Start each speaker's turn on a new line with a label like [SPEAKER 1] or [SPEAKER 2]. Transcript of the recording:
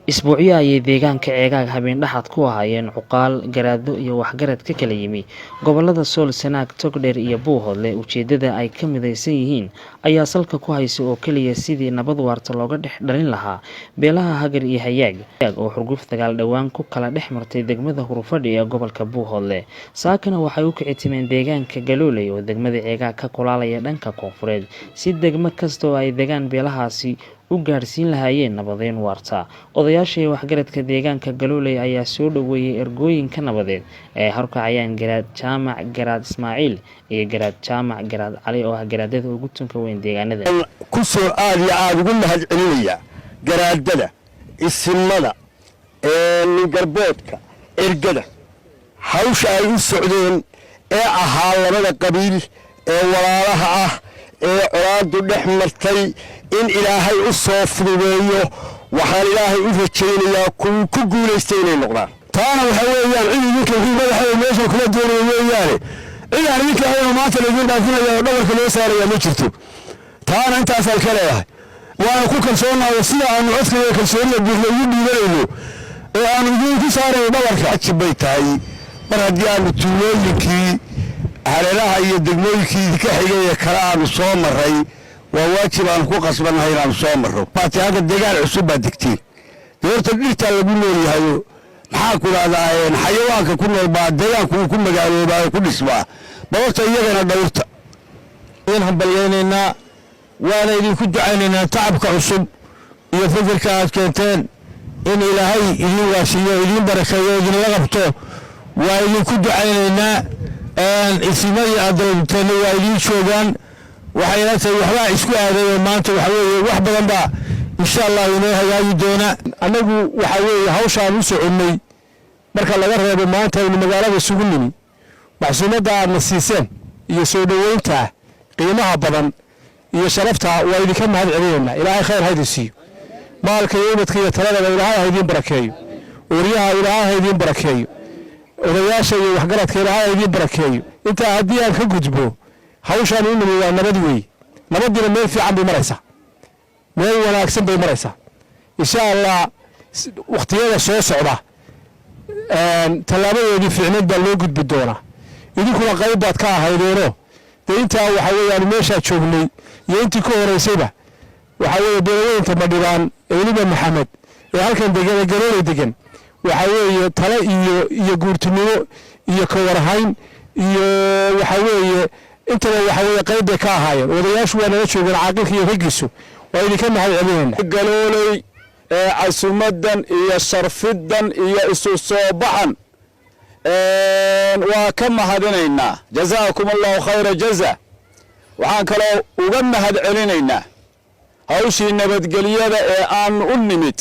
[SPEAKER 1] isbuucyo ayay deegaanka ceegaag habeen dhaxad ku ahaayeen cuqaal garaado iyo waxgarad ka kala yimi gobolada Sool Sanaag Togdheer iyo Buuhoodle ujeedada ay ka midaysan yihiin ayaa salka ku haysa oo kaliya sidii nabad waarta looga dhex dhalin lahaa beelaha Hagar iyo Hayaag oo xurguf dagaal dhawaan ku kala dhex martay degmada Hurufadhi ee gobolka Buuhoodle saakana waxay u kicitimeen deegaanka Galooley oo degmada ceegaag ka kulaalaya dhanka koonfureed si degmo kasta oo ay degaan beelahaasi u gaarsiin lahaayeen nabadeyn waarta odayaasha waxgaradka deegaanka Galooley ayaa soo dhaweeyay ergooyinka nabadeed ee harkacayaan garaad jaamac garaad Ismaaciil iyo garaad jaamac garaad Cali oo garaadada ugu tunka weyn deegaanada
[SPEAKER 2] ku soo aad ugu mahad celinaya garaadada isimada garboodka ergada hawsha ay u socdeen ee ahaa labada qabiil ee walaalaha ah ee colaadu dhex martay in ilaahay u soo fududeeyo waxaan ilaahay u rajaynayaa ku guuleystay inay noqdaan taana waxa weeyaan cid idinka madaxda meesha kula doonaya weeyaane cid aan idinka ahayn maanta lagu dhaafinaya oo dhabarka loo saaraya ma jirto taana intaas ay ka leedahay waana ku kalsoonahay sida aan codkayga kalsoonida buuxda ugu dhiibanayno oo aan idinku saarayo dhabarka cajibay tahay mar haddii aanu tuulooyinkii hareeraha iyo degmooyinkii ka xigay kala aanu soo maray waa waajib aan ku qasbanahay inaan soo maro baatiyaga deegaan cusub baa degtay doorta dhirta lagu noolyahay maxaa ku raadayeen xayawaanka ku nool baa deegaanku ku magaaloobaa ku dhisbaa boorta iyagana dhawrta in hambalyeynayna waana idinku ducaynaynaa tacabka cusub iyo fikirka aad keenteen in ilaahay idin waasiyo idin barakeeyo idin la qabto waa idinku ducaynaynaa isimada aad doonteen waa idin joogaan waxayna tahay waxba isku aaday maanta waxa weeye wax badan ba insha Allah inoo hagaagi doona anagu waxa weeye hawshaan u soconay marka laga reebo maanta in magaalada sugunimi maxsuumada aan siiseen iyo soo dhaweynta qiimaha badan iyo sharafta waa idinka mahad celinayna ilaahay khayr haydi siiyo maalka iyo ubadka iyo talada ilaahay haydin barakeeyo wariyaha ilaahay haydin barakeeyo odayaasha iyo waxgaradka ilaahay haydin barakeeyo inta haddii aan ka gudbo hawshaan u nimid waa nabad weey nabadina meel fiican bay maraysaa meel wanaagsan bay maraysaa insha Allah waqtiyada soo socda talaabadeedii fiicneed baa loo gudbi doonaa idinkuna qayb baad ka ahaydeeno dee intaa waxa weeyaan meeshaa joognay iyo intii ka horeysayba waxa weeye beelaweynta Madhibaan weliba Maxamed ee halkan degan Galooley degan waxa weeye talo iyo guurtinimo iyo ka warhayn iyo waxa weeye inta waxa weeye qayb ka ahaayeen odayaashu waa nala joogan caaqilka iyo ragiisu waa idinka mahad celinayna Galooley casumadan iyo sharfidan iyo isu soo baxan waa ka mahadinaynaa jazaakumullahu khayra jazaa waxaan kale uga mahad celinaynaa hawshii nabadgelyada ee aan u nimid